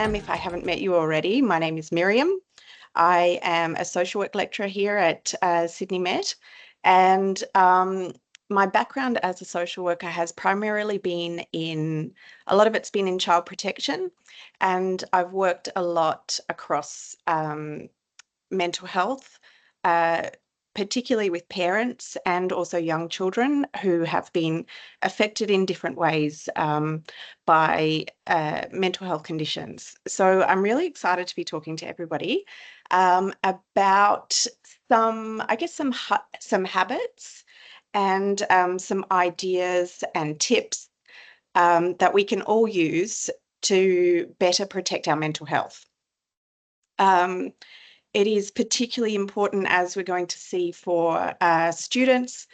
am, if I haven't met you already. My name is Miriam. I am a social work lecturer here at Sydney Met, and my background as a social worker has primarily been a lot of it's been in child protection, and I've worked a lot across mental health, particularly with parents and also young children who have been affected in different ways by mental health conditions. So I'm really excited to be talking to everybody about some habits and some ideas and tips that we can all use to better protect our mental health. It is particularly important, as we're going to see, for students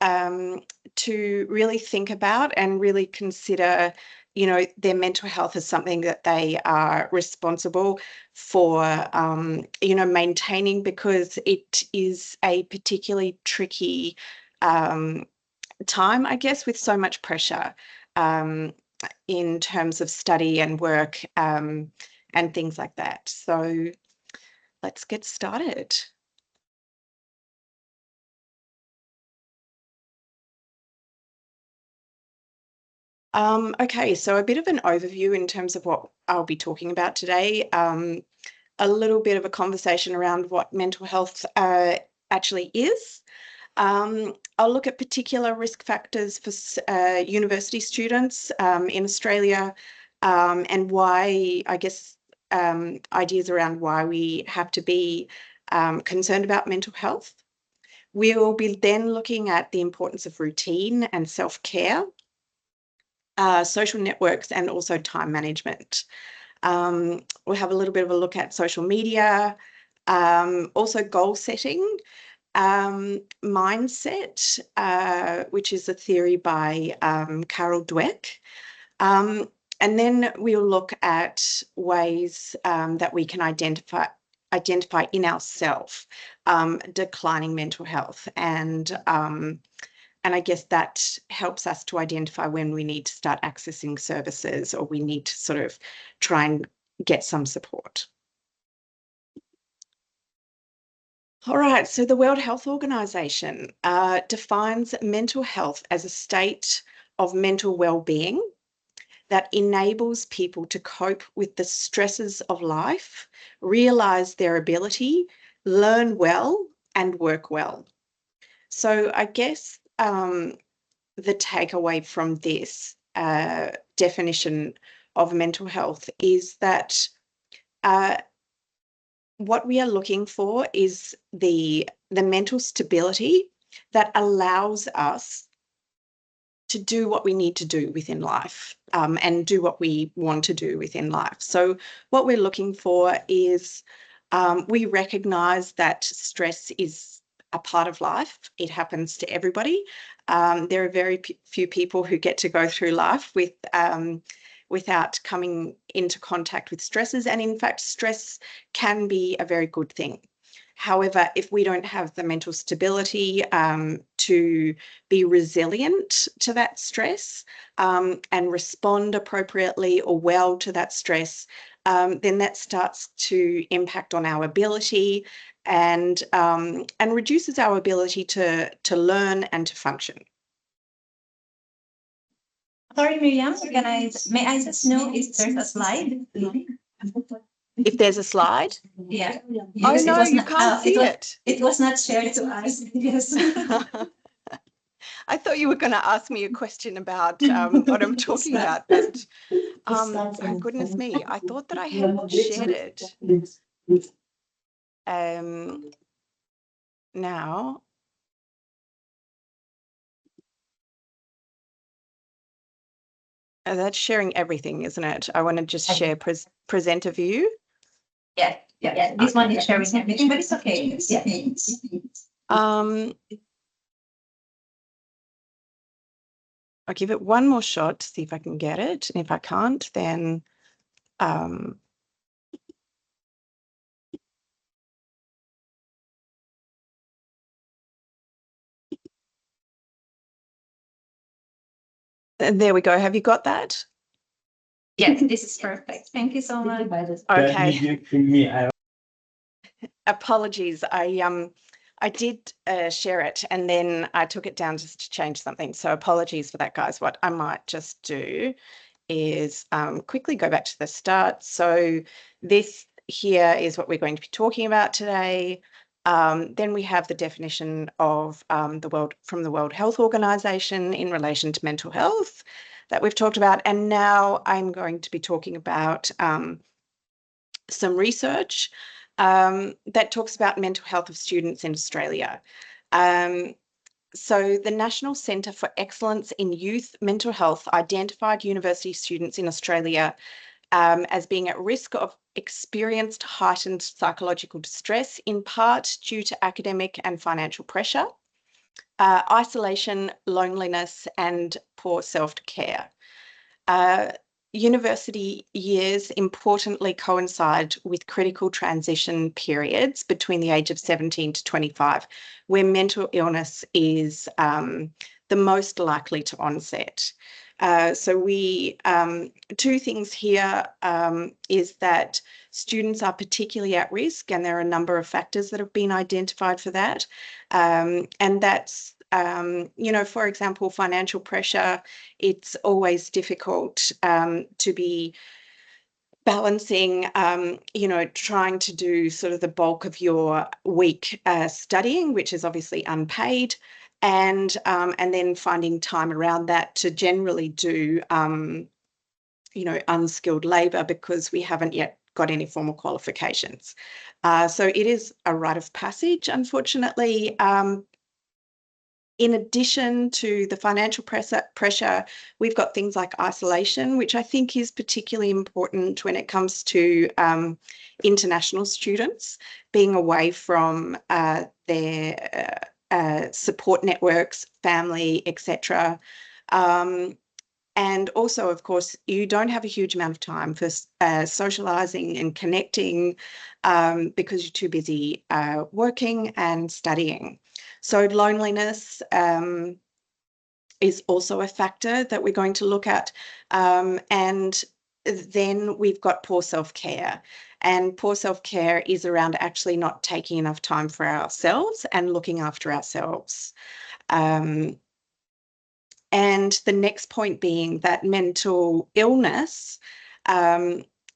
to really think about and really consider, their mental health as something that they are responsible for, maintaining, because it is a particularly tricky time, I guess, with so much pressure in terms of study and work and things like that. So let's get started. Okay, so a bit of an overview in terms of what I'll be talking about today. A little bit of a conversation around what mental health actually is. I'll look at particular risk factors for university students in Australia and why, I guess, ideas around why we have to be concerned about mental health. We'll be then looking at the importance of routine and self-care, social networks, and also time management. We'll have a little bit of a look at social media, also goal setting, mindset, which is a theory by Carol Dweck. And then we'll look at ways that we can identify in ourselves declining mental health, and I guess that helps us to identify when we need to start accessing services or we need to sort of try and get some support. All right, so the World Health Organization defines mental health as a state of mental well-being that enables people to cope with the stresses of life, realize their ability, learn well, and work well. So I guess the takeaway from this definition of mental health is that what we are looking for is the mental stability that allows us to do what we need to do within life and do what we want to do within life. So what we're looking for is we recognize that stress is a part of life. It happens to everybody. There are very few people who get to go through life without coming into contact with stresses. And in fact, stress can be a very good thing. However, if we don't have the mental stability to be resilient to that stress and respond appropriately or well to that stress, then that starts to impact on our ability and reduces our ability to learn and to function. Sorry, Miriam, may I just know if there's a slide? If there's a slide? Yeah. Oh, no, you can't see it. It was not shared to us. Yes. I thought you were going to ask me a question about what I'm talking about, but oh, goodness me, I thought that I had shared it. Now, that's sharing everything, isn't it? I want to just share presenter view. Yeah. This one is sharing everything, but it's okay. I'll give it one more shot to see if I can get it. And if I can't, then there we go. Have you got that? Yes, this is perfect. Thank you so much. Okay. Apologies. I did share it and then I took it down just to change something. So apologies for that, guys. What I might just do is quickly go back to the start. So this here is what we're going to be talking about today. Then we have the definition of from the World Health Organization in relation to mental health that we've talked about. And now I'm going to be talking about some research that talks about mental health of students in Australia. So the National Centre for Excellence in Youth Mental Health identified university students in Australia as being at risk of experienced heightened psychological distress, in part due to academic and financial pressure, isolation, loneliness, and poor self-care. University years importantly coincide with critical transition periods between the age of 17 to 25, where mental illness is the most likely to onset. So we, two things here is that students are particularly at risk, and there are a number of factors that have been identified for that. And that's, you know, for example, financial pressure. It's always difficult to be balancing, you know, trying to do sort of the bulk of your week studying, which is obviously unpaid, and then finding time around that to generally do, you know, unskilled labour because we haven't yet got any formal qualifications. So it is a rite of passage, unfortunately. In addition to the financial pressure, we've got things like isolation, which I think is particularly important when it comes to international students being away from their support networks, family, etc. And also, of course, you don't have a huge amount of time for socialising and connecting because you're too busy working and studying. So loneliness is also a factor that we're going to look at. And then we've got poor self-care. And poor self-care is around actually not taking enough time for ourselves and looking after ourselves. And the next point being that mental illness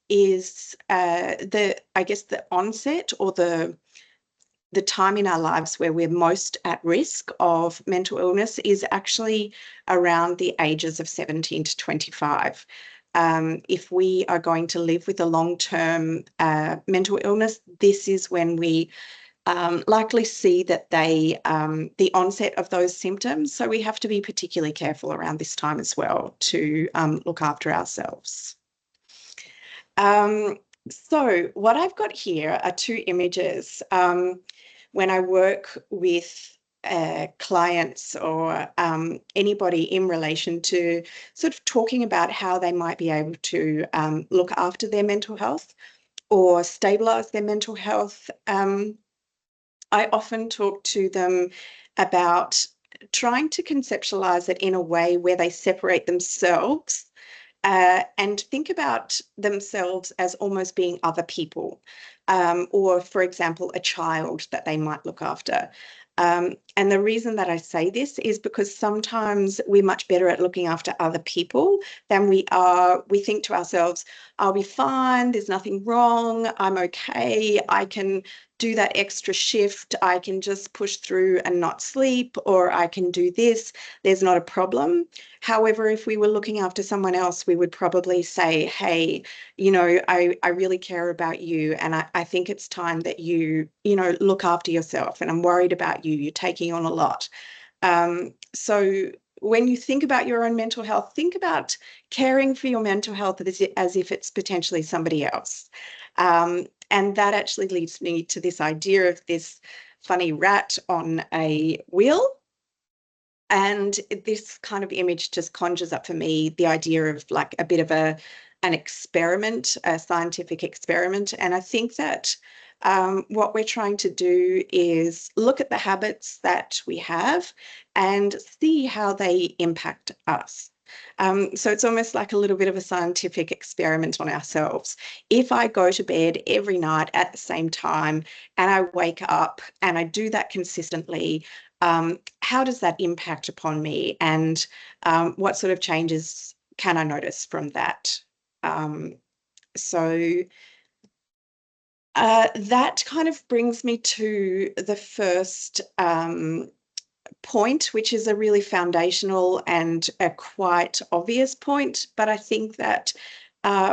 is I guess the onset or the time in our lives where we're most at risk of mental illness is actually around the ages of 17 to 25. If we are going to live with a long-term mental illness, this is when we likely see that the onset of those symptoms. So we have to be particularly careful around this time as well to look after ourselves. So what I've got here are two images. When I work with clients or anybody in relation to sort of talking about how they might be able to look after their mental health or stabilise their mental health, I often talk to them about trying to conceptualise it in a way where they separate themselves and think about themselves as almost being other people, or, for example, a child that they might look after. And the reason that I say this is because sometimes we're much better at looking after other people than we are. We think to ourselves, I'll be fine, there's nothing wrong, I'm okay, I can do that extra shift, I can just push through and not sleep, or I can do this, there's not a problem. However, if we were looking after someone else, we would probably say, hey, you know, I really care about you, and I think it's time that you know, look after yourself, and I'm worried about you, you're taking on a lot. So when you think about your own mental health, think about caring for your mental health as if it's potentially somebody else. And that actually leads me to this idea of this funny rat on a wheel. And this kind of image just conjures up for me the idea of like a bit of an experiment, a scientific experiment. And I think that what we're trying to do is look at the habits that we have and see how they impact us. So it's almost like a little bit of a scientific experiment on ourselves. If I go to bed every night at the same time and I wake up and I do that consistently, how does that impact upon me? And what sort of changes can I notice from that? So that kind of brings me to the first point, which is a really foundational and a quite obvious point, but I think that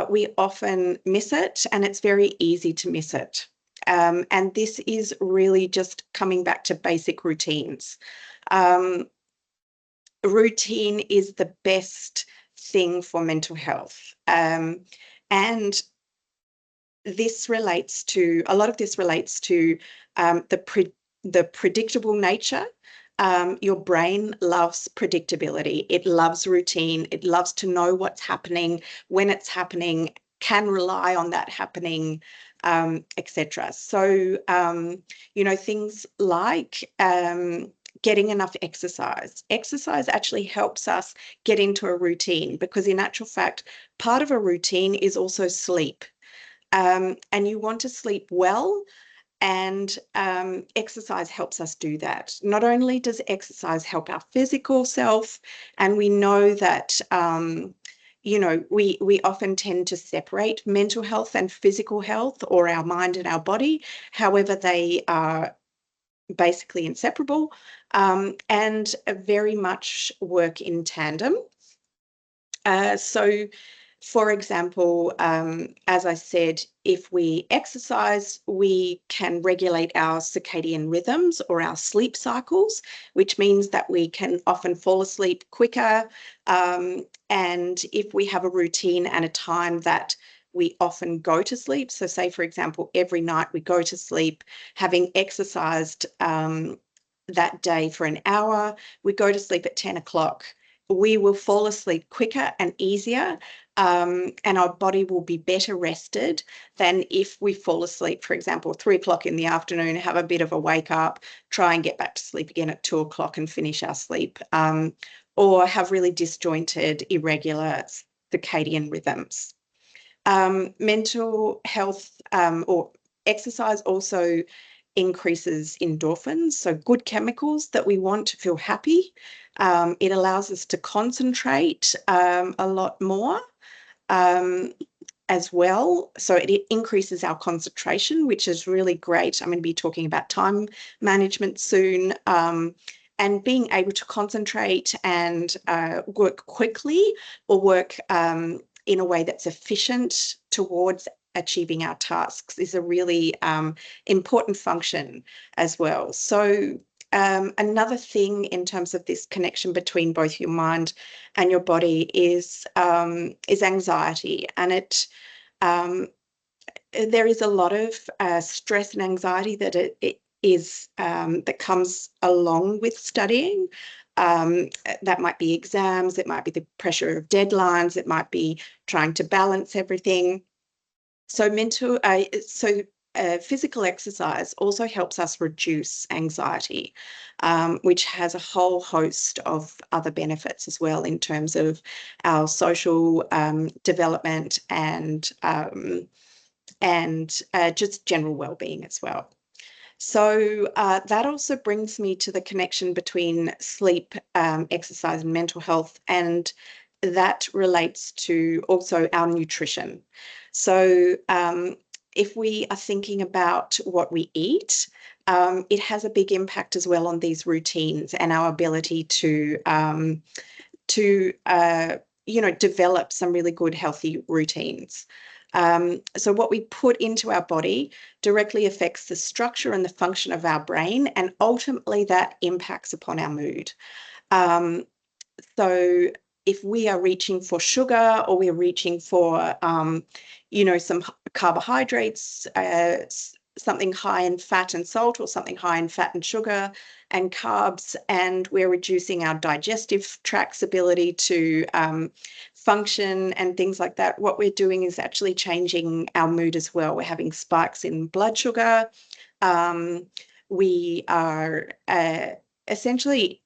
we often miss it, and it's very easy to miss it. And this is really just coming back to basic routines. Routine is the best thing for mental health. And this relates to, a lot of this relates to the predictable nature. Your brain loves predictability. It loves routine. It loves to know what's happening, when it's happening, can rely on that happening, etc. So, things like getting enough exercise. Exercise actually helps us get into a routine, because in actual fact, part of a routine is also sleep. And you want to sleep well, and exercise helps us do that. Not only does exercise help our physical self, and we know that we often tend to separate mental health and physical health, or our mind and our body. However, they are basically inseparable, and very much work in tandem. So, for example, as I said, if we exercise, we can regulate our circadian rhythms or our sleep cycles, which means that we can often fall asleep quicker. And if we have a routine and a time that we often go to sleep, so say, for example, every night we go to sleep, having exercised that day for an hour, we go to sleep at 10 o'clock. We will fall asleep quicker and easier, and our body will be better rested than if we fall asleep, for example, 3 o'clock in the afternoon, have a bit of a wake up, try and get back to sleep again at 2 o'clock and finish our sleep, or have really disjointed, irregular circadian rhythms. Mental health or exercise also increases endorphins, so good chemicals that we want to feel happy. It allows us to concentrate a lot more as well. So it increases our concentration, which is really great. I'm going to be talking about time management soon. And being able to concentrate and work quickly, or work in a way that's efficient towards achieving our tasks, is a really important function as well. So another thing in terms of this connection between both your mind and your body is anxiety, and there is a lot of stress and anxiety that that comes along with studying. That might be exams, it might be the pressure of deadlines, it might be trying to balance everything. So physical exercise also helps us reduce anxiety, which has a whole host of other benefits as well, in terms of our social development and just general well-being as well. So that also brings me to the connection between sleep, exercise, and mental health, and that relates to also our nutrition. So if we are thinking about what we eat, it has a big impact as well on these routines and our ability to develop some really good healthy routines. So what we put into our body directly affects the structure and the function of our brain, and ultimately that impacts upon our mood. So if we are reaching for sugar, or we're reaching for, some carbohydrates, something high in fat and salt, or something high in fat and sugar and carbs, and we're reducing our digestive tract's ability to function and things like that, what we're doing is actually changing our mood as well. We're having spikes in blood sugar. We are essentially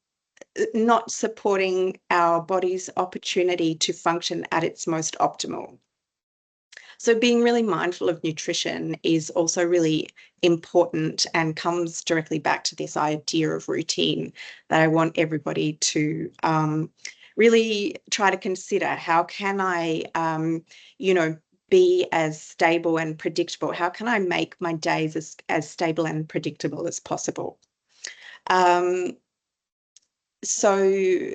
not supporting our body's opportunity to function at its most optimal. So being really mindful of nutrition is also really important and comes directly back to this idea of routine that I want everybody to really try to consider. How can I, be as stable and predictable? How can I make my days as stable and predictable as possible? So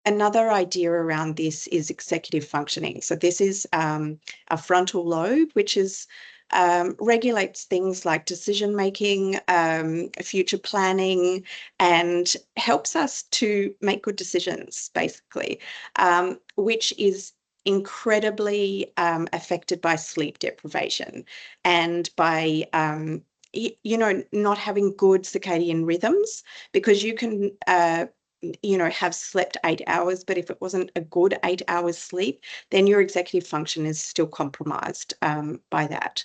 another idea around this is executive functioning. So this is a frontal lobe, which is regulates things like decision making, future planning, and helps us to make good decisions, basically, which is incredibly affected by sleep deprivation and by not having good circadian rhythms, because you can have slept 8 hours, but if it wasn't a good 8 hours sleep, then your executive function is still compromised by that.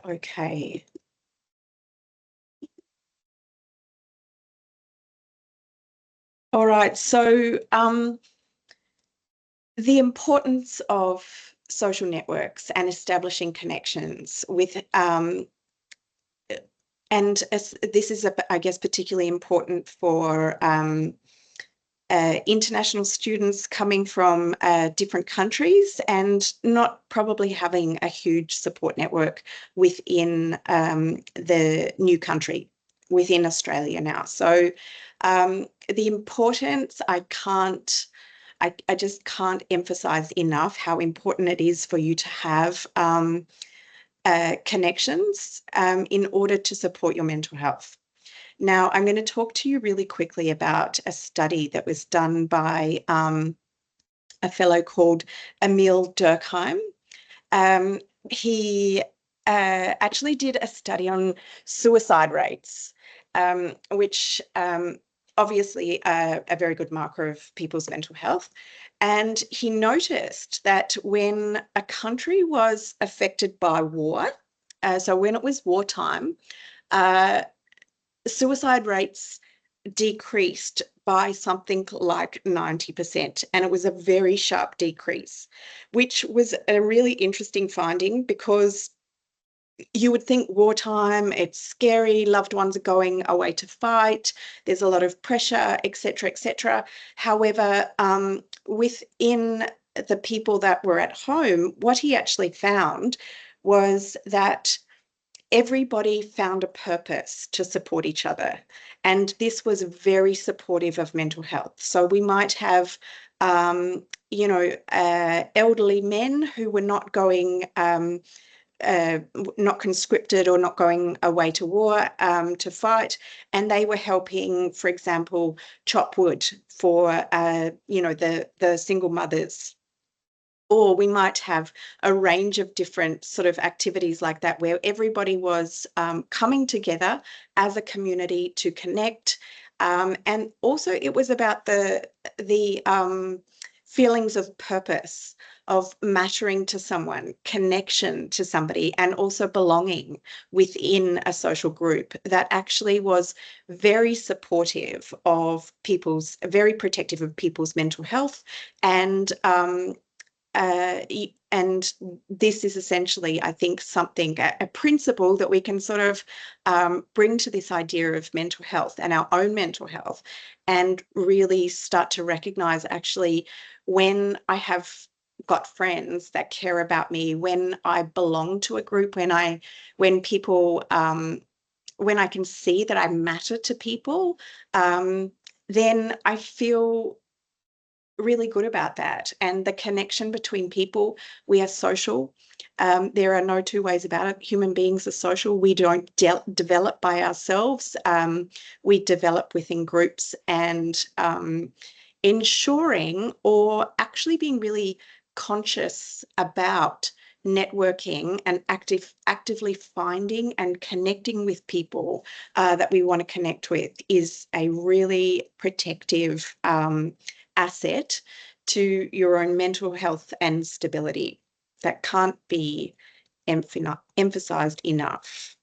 Okay. All right. So the importance of social networks and establishing connections with this is, I guess, particularly important for international students coming from different countries and not probably having a huge support network within the new country, within Australia now. So the importance, I just can't emphasize enough how important it is for you to have connections in order to support your mental health. Now, I'm going to talk to you really quickly about a study that was done by a fellow called Emil Durkheim. He actually did a study on suicide rates, which obviously a very good marker of people's mental health. And he noticed that when a country was affected by war, so when it was wartime, suicide rates decreased by something like 90%, and it was a very sharp decrease, which was a really interesting finding, because you would think wartime, it's scary, loved ones are going away to fight, there's a lot of pressure, etc., etc. However, within the people that were at home, what he actually found was that everybody found a purpose to support each other. And this was very supportive of mental health. So we might have, elderly men who were not going, not conscripted or not going away to war to fight, and they were helping, for example, chop wood for, the single mothers. Or we might have a range of different sort of activities like that, where everybody was coming together as a community to connect. And also it was about the feelings of purpose, of mattering to someone, connection to somebody, and also belonging within a social group that actually was very supportive of very protective of people's mental health. And this is essentially, I think, a principle that we can sort of bring to this idea of mental health and our own mental health, and really start to recognize, actually, when I have got friends that care about me, when I belong to a group, when I can see that I matter to people, then I feel really good about that. And the connection between people, we are social. There are no two ways about it. Human beings are social. We don't develop by ourselves. We develop within groups, and ensuring, or actually being really conscious about, networking and actively finding and connecting with people that we want to connect with is a really protective asset to your own mental health and stability that can't be emphasized enough.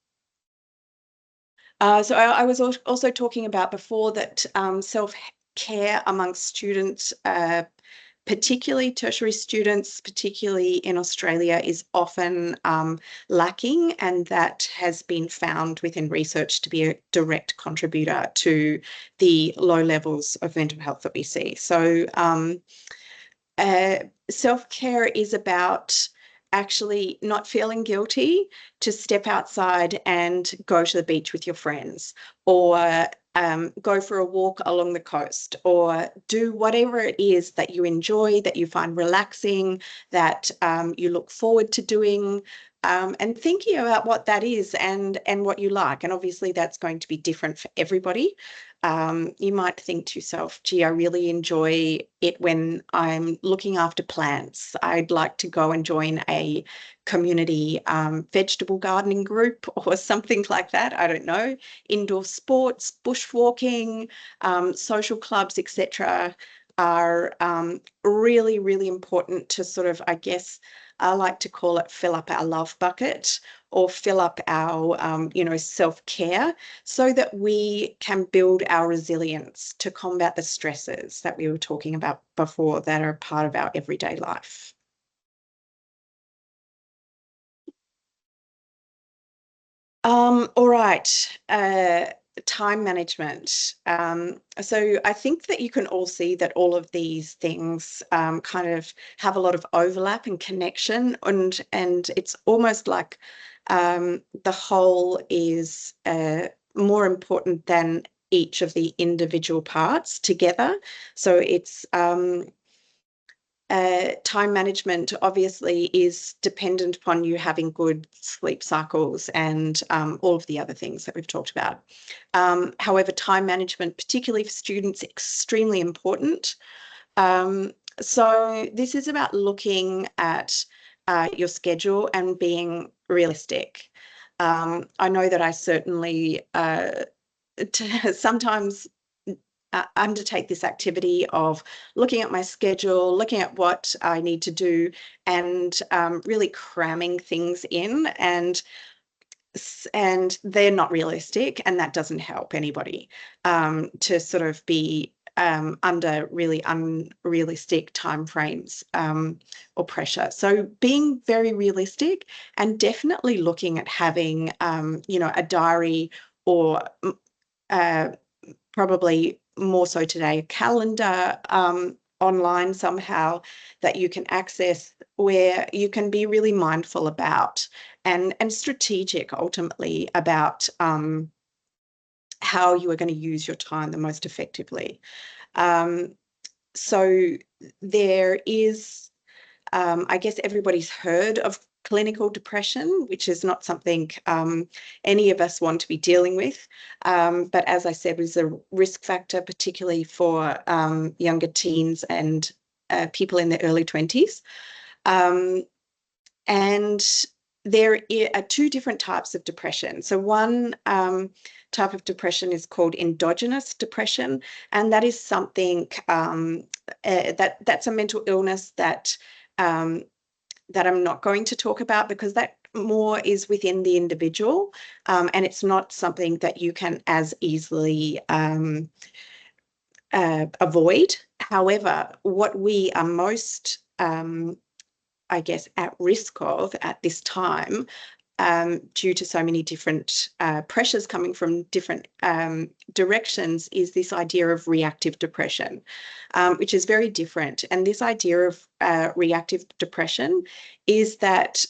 So I was also talking about before that self-care amongst students, particularly tertiary students, particularly in Australia, is often lacking, and that has been found within research to be a direct contributor to the low levels of mental health that we see. So self-care is about actually not feeling guilty to step outside and go to the beach with your friends, or go for a walk along the coast, or do whatever it is that you enjoy, that you find relaxing, that you look forward to doing, and thinking about what that is and what you like. And obviously that's going to be different for everybody. You might think to yourself, gee, I really enjoy it when I'm looking after plants. I'd like to go and join a community vegetable gardening group or something like that. I don't know. Indoor sports, bushwalking, social clubs, etc. are really, really important to sort of, I guess, I like to call it fill up our love bucket, or fill up our, self-care, so that we can build our resilience to combat the stresses that we were talking about before that are part of our everyday life. All right. Time management. So I think that you can all see that all of these things kind of have a lot of overlap and connection, and it's almost like the whole is more important than each of the individual parts together. So it's time management obviously is dependent upon you having good sleep cycles and all of the other things that we've talked about. However, time management, particularly for students, extremely important. So this is about looking at your schedule and being realistic. I know that I certainly sometimes undertake this activity of looking at my schedule, looking at what I need to do, and really cramming things in, and they're not realistic, and that doesn't help anybody to sort of be under really unrealistic timeframes or pressure. So being very realistic, and definitely looking at having a diary, or probably more so today, a calendar online somehow that you can access, where you can be really mindful about and strategic ultimately about how you are going to use your time the most effectively. So there is, I guess everybody's heard of clinical depression, which is not something any of us want to be dealing with. But as I said, was a risk factor, particularly for younger teens and people in their early 20s. And there are two different types of depression. So one type of depression is called endogenous depression, and that is something that's a mental illness that that I'm not going to talk about, because that more is within the individual, and it's not something that you can as easily avoid. However, what we are most, I guess, at risk of at this time, due to so many different pressures coming from different directions, is this idea of reactive depression, which is very different. And this idea of reactive depression is that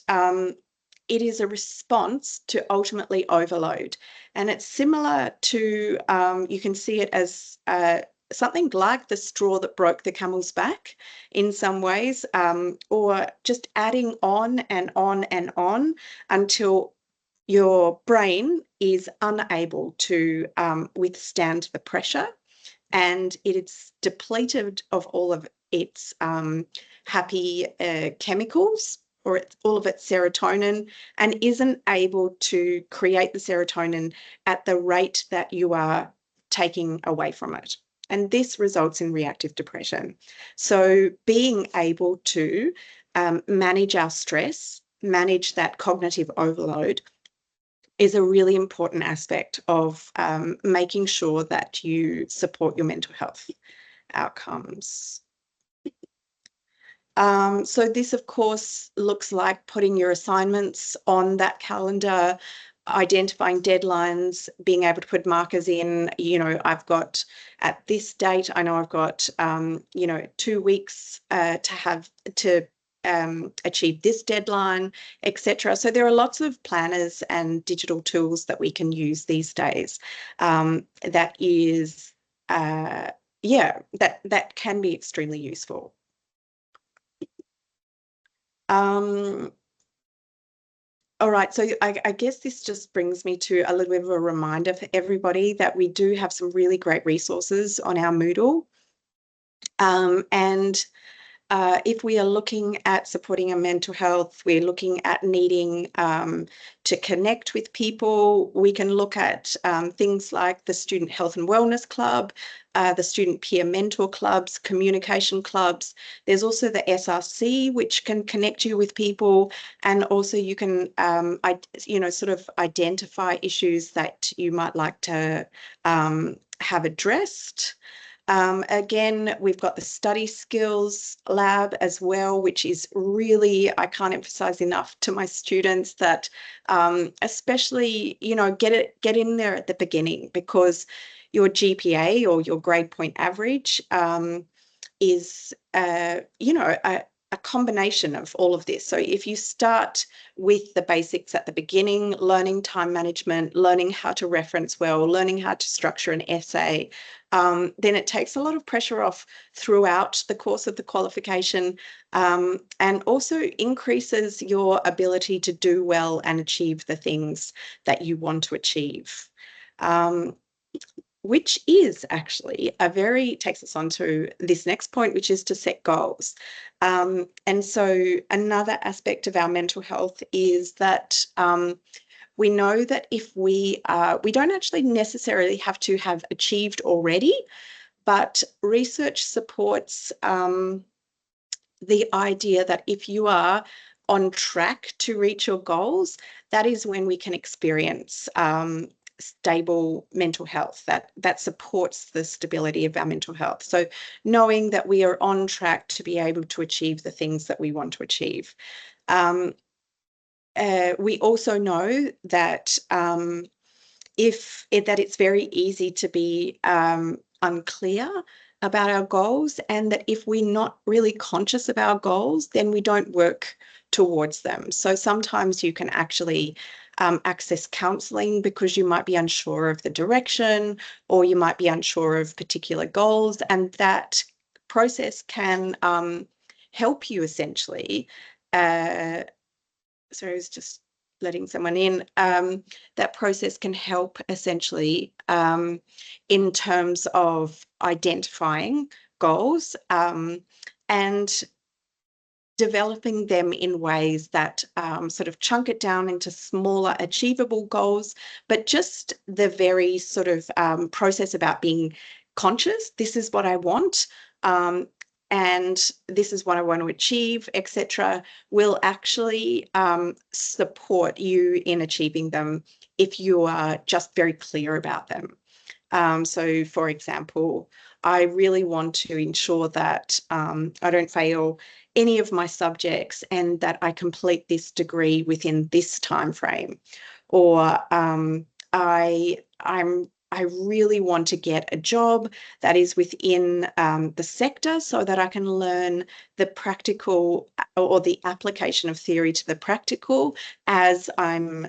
it is a response to ultimately overload. And it's similar to, you can see it as something like the straw that broke the camel's back in some ways, or just adding on and on and on until your brain is unable to withstand the pressure, and it's depleted of all of its happy chemicals, or all of its serotonin, and isn't able to create the serotonin at the rate that you are taking away from it. And this results in reactive depression. So being able to manage our stress, manage that cognitive overload, is a really important aspect of making sure that you support your mental health outcomes. So this, of course, looks like putting your assignments on that calendar, identifying deadlines, being able to put markers in, I've got at this date, I know I've got, 2 weeks to achieve this deadline, etc. So there are lots of planners and digital tools that we can use these days. That can be extremely useful. All right, so I guess this just brings me to a little bit of a reminder for everybody that we do have some really great resources on our Moodle. And if we are looking at supporting our mental health, we're looking at needing to connect with people, we can look at things like the Student Health and Wellness Club, the Student Peer Mentor Clubs, communication clubs. There's also the SRC, which can connect you with people, and also you can, sort of identify issues that you might like to have addressed. Again, we've got the Study Skills Lab as well, which is really, I can't emphasize enough to my students that especially, get in there at the beginning, because your GPA or your grade point average is, a combination of all of this. So if you start with the basics at the beginning, learning time management, learning how to reference well, learning how to structure an essay, then it takes a lot of pressure off throughout the course of the qualification, and also increases your ability to do well and achieve the things that you want to achieve. Which is actually takes us on to this next point, which is to set goals. And so another aspect of our mental health is that we know that if we don't actually necessarily have to have achieved already, but research supports the idea that if you are on track to reach your goals, that is when we can experience stable mental health that supports the stability of our mental health. So knowing that we are on track to be able to achieve the things that we want to achieve. We also know that it's very easy to be unclear about our goals, and that if we're not really conscious of our goals, then we don't work towards them. So sometimes you can actually access counselling because you might be unsure of the direction, or you might be unsure of particular goals, and that process can help you essentially. Sorry, I was just letting someone in. That process can help essentially in terms of identifying goals and developing them in ways that sort of chunk it down into smaller achievable goals, but just the very sort of process about being conscious, this is what I want, and this is what I want to achieve, etc., will actually support you in achieving them if you are just very clear about them. So, for example, I really want to ensure that I don't fail any of my subjects and that I complete this degree within this time frame. Or I really want to get a job that is within the sector so that I can learn the practical or the application of theory to the practical as I'm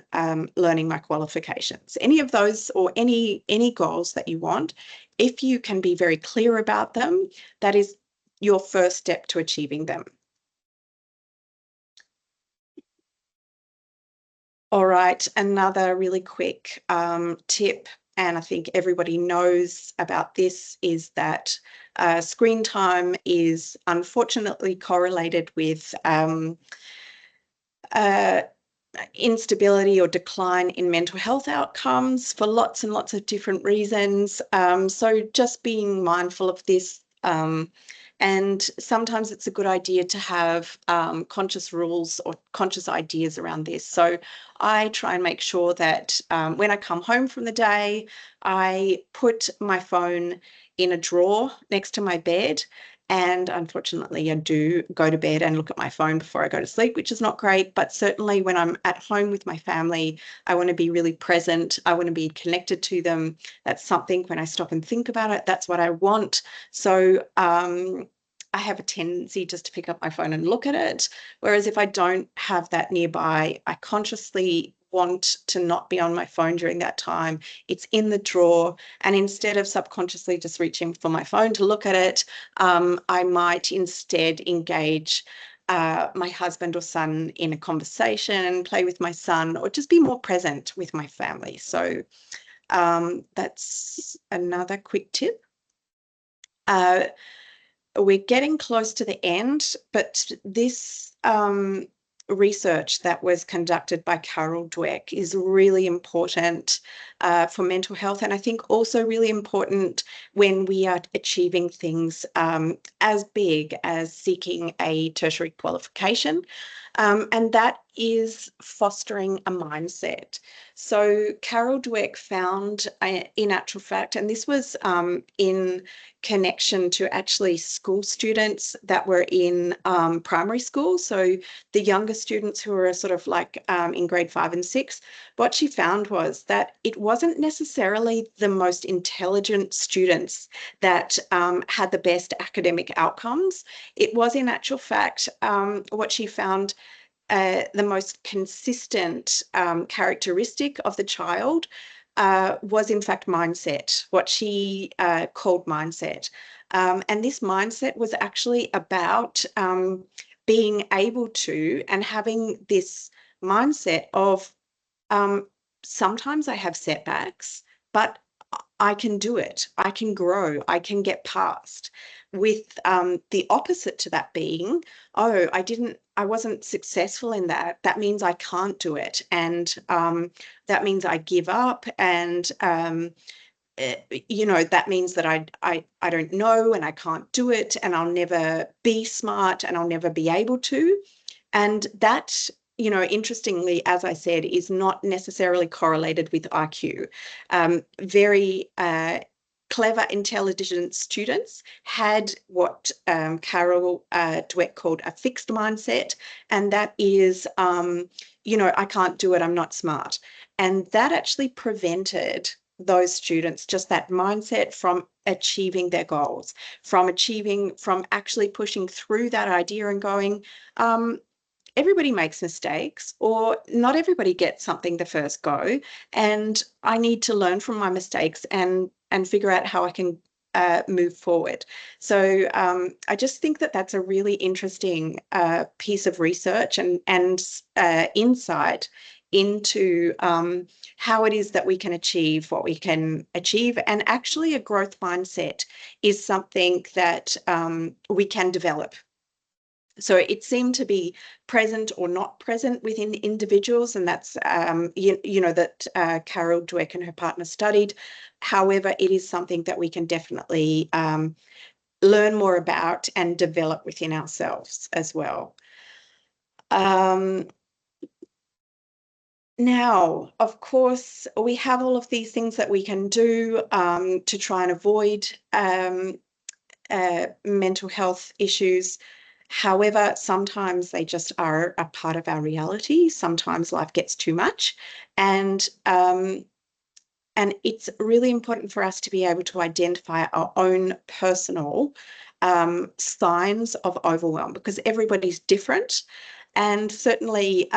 learning my qualifications. Any of those or any goals that you want, if you can be very clear about them, that is your first step to achieving them. All right, another really quick tip, and I think everybody knows about this, is that screen time is unfortunately correlated with instability or decline in mental health outcomes for lots and lots of different reasons. So just being mindful of this, And sometimes it's a good idea to have conscious rules or conscious ideas around this. So I try and make sure that when I come home from the day, I put my phone in a drawer next to my bed. And unfortunately, I do go to bed and look at my phone before I go to sleep, which is not great. But certainly when I'm at home with my family, I want to be really present. I want to be connected to them. That's something when I stop and think about it, that's what I want. So I have a tendency just to pick up my phone and look at it. Whereas if I don't have that nearby, I consciously want to not be on my phone during that time. It's in the drawer. And instead of subconsciously just reaching for my phone to look at it, I might instead engage my husband or son in a conversation, play with my son, or just be more present with my family. So that's another quick tip. We're getting close to the end, but this research that was conducted by Carol Dweck is really important for mental health, and I think also really important when we are achieving things as big as seeking a tertiary qualification. And that is fostering a mindset. So Carol Dweck found, in actual fact, and this was in connection to actually school students that were in primary school, so the younger students who were sort of like in grade 5 and 6, what she found was that it wasn't necessarily the most intelligent students that had the best academic outcomes. It was in actual fact what she found the most consistent characteristic of the child was in fact mindset, what she called mindset. And this mindset was actually about being able to and having this mindset of sometimes I have setbacks, but I can do it. I can grow. I can get past. With the opposite to that being, oh, I wasn't successful in that. That means I can't do it. And that means I give up. And, that means that I don't know and I can't do it and I'll never be smart and I'll never be able to. And that, interestingly, as I said, is not necessarily correlated with IQ. Very clever, intelligent students had what Carol Dweck called a fixed mindset, and that is, I can't do it, I'm not smart. And that actually prevented those students, just that mindset, from achieving their goals, from actually pushing through that idea and going, everybody makes mistakes, or not everybody gets something the first go, and I need to learn from my mistakes and figure out how I can move forward. So I just think that that's a really interesting piece of research and insight into how it is that we can achieve what we can achieve. And actually a growth mindset is something that we can develop. So it seemed to be present or not present within individuals, and that's that Carol Dweck and her partner studied. However, it is something that we can definitely learn more about and develop within ourselves as well. Now, of course, we have all of these things that we can do to try and avoid mental health issues. However, sometimes they just are a part of our reality. Sometimes life gets too much, and it's really important for us to be able to identify our own personal signs of overwhelm, because everybody's different. And certainly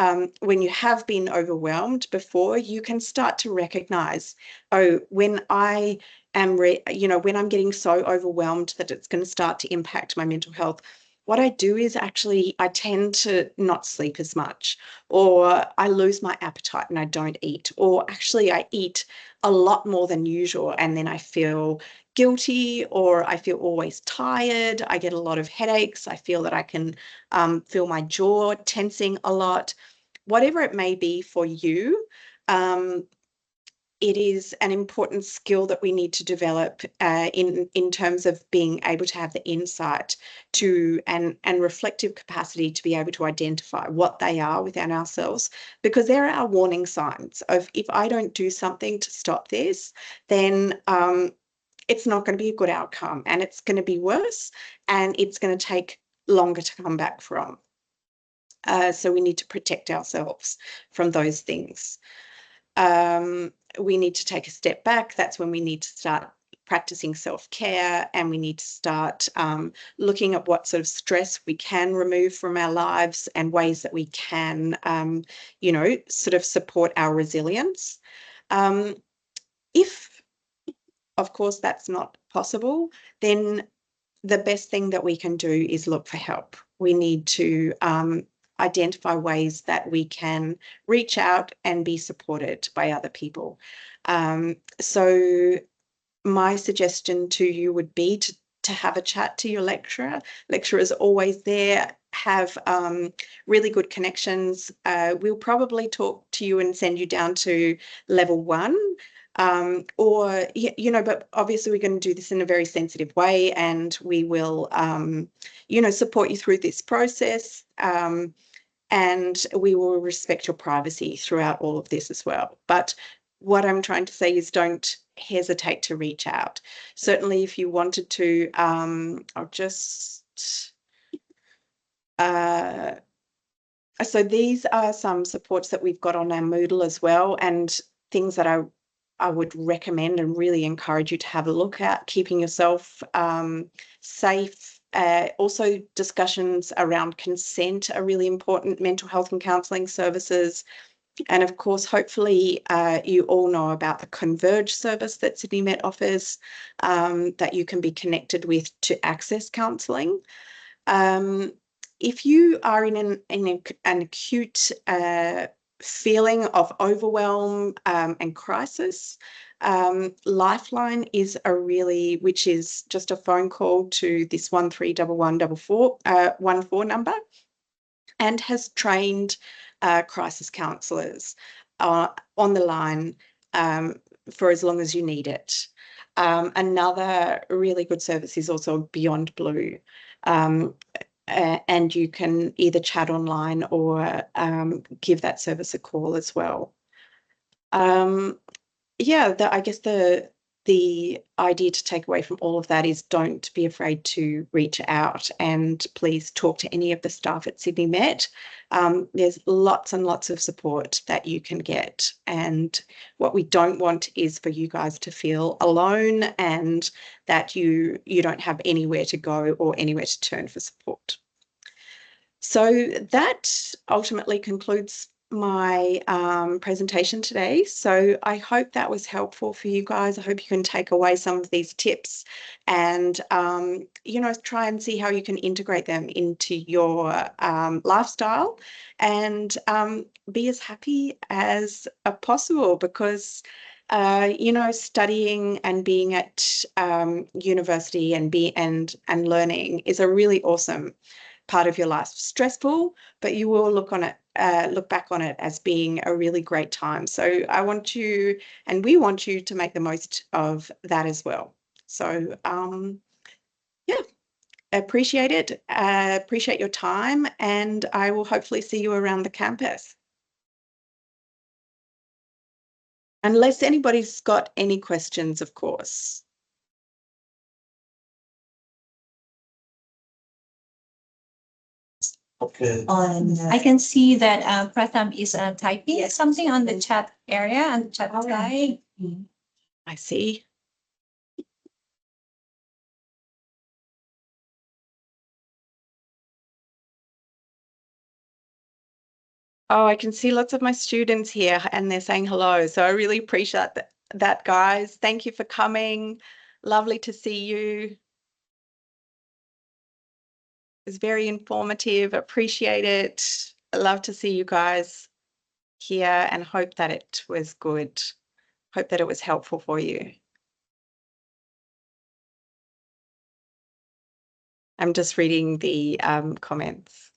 when you have been overwhelmed before, you can start to recognize, oh, when I am, when I'm getting so overwhelmed that it's going to start to impact my mental health, what I do is actually I tend to not sleep as much, or I lose my appetite and I don't eat, or actually I eat a lot more than usual and then I feel guilty, or I feel always tired. I get a lot of headaches. I feel that I can feel my jaw tensing a lot. Whatever it may be for you, it is an important skill that we need to develop in terms of being able to have the insight to and reflective capacity to be able to identify what they are within ourselves, because there are warning signs of, if I don't do something to stop this, then it's not going to be a good outcome, and it's going to be worse, and it's going to take longer to come back from. So we need to protect ourselves from those things. We need to take a step back. That's when we need to start practicing self-care, and we need to start looking at what sort of stress we can remove from our lives and ways that we can, sort of support our resilience. If, of course, that's not possible, then the best thing that we can do is look for help. We need to identify ways that we can reach out and be supported by other people. So my suggestion to you would be to have a chat to your lecturer. Lecturer is always there, have really good connections. We'll probably talk to you and send you down to level 1. But obviously we're going to do this in a very sensitive way, and we will, support you through this process, and we will respect your privacy throughout all of this as well. But what I'm trying to say is, don't hesitate to reach out. Certainly, if you wanted to, I'll just... so these are some supports that we've got on our Moodle as well, and things that I would recommend and really encourage you to have a look at. Keeping yourself safe. Also, discussions around consent are really important. Mental health and counselling services. And of course, hopefully you all know about the Converge service that Sydney Met offers, that you can be connected with to access counselling. If you are in an acute feeling of overwhelm and crisis, Lifeline is which is just a phone call to this 131144 number, and has trained crisis counsellors on the line for as long as you need it. Another really good service is also Beyond Blue. And you can either chat online or give that service a call as well. I guess the idea to take away from all of that is, don't be afraid to reach out, and please talk to any of the staff at Sydney Met. There's lots and lots of support that you can get, and what we don't want is for you guys to feel alone and that you don't have anywhere to go or anywhere to turn for support. So that ultimately concludes my presentation today. So I hope that was helpful for you guys. I hope you can take away some of these tips and, try and see how you can integrate them into your lifestyle, and be as happy as possible, because studying and being at university and learning is a really awesome part of your life. Stressful, but you will look back on it as being a really great time. So I want you, and we want you, to make the most of that as well. So appreciate it. Appreciate your time, and I will hopefully see you around the campus. Unless anybody's got any questions, of course. Okay. I can see that Pratham is typing something on the chat area and chat side. I see. Oh, I can see lots of my students here, and they're saying hello. So I really appreciate that, guys. Thank you for coming. Lovely to see you. It's very informative. Appreciate it. I love to see you guys here, and hope that it was good. Hope that it was helpful for you. I'm just reading the comments.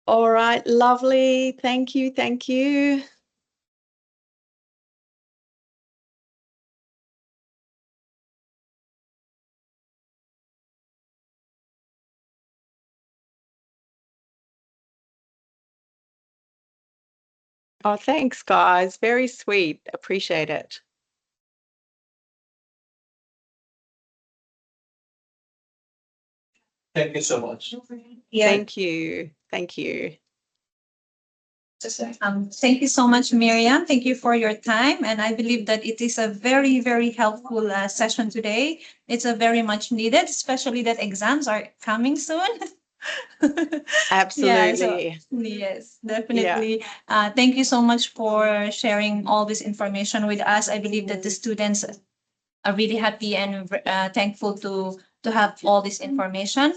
All right, lovely. Thank you. Thank you. Oh, thanks, guys. Very sweet. Appreciate it. Thank you so much. Yeah. Thank you. Thank you. Thank you so much, Miriam. Thank you for your time. And I believe that it is a very, very helpful session today. It's a very much needed, especially that exams are coming soon. Yeah, so Absolutely. yes, definitely. Thank you so much for sharing all this information with us. I believe that the students are really happy and thankful to have all this information.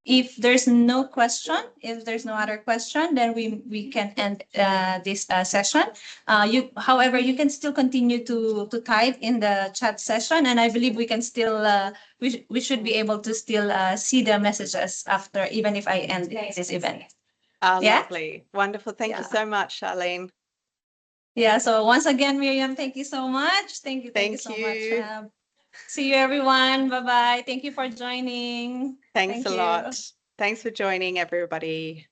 If there's no question, if there's no other question, then we can end this session. However, you can still continue to type in the chat session, and I believe we can still we should be able to still see the messages after, even if I end this event. Yeah? Lovely. Wonderful. Thank you Yeah. so much, Charlene. Yeah. So once again, Miriam, thank you so much. Thank you Thank so you. much. See you, everyone. Bye bye. Thank you for joining. Thanks Thank a you. lot. Thanks for joining, everybody.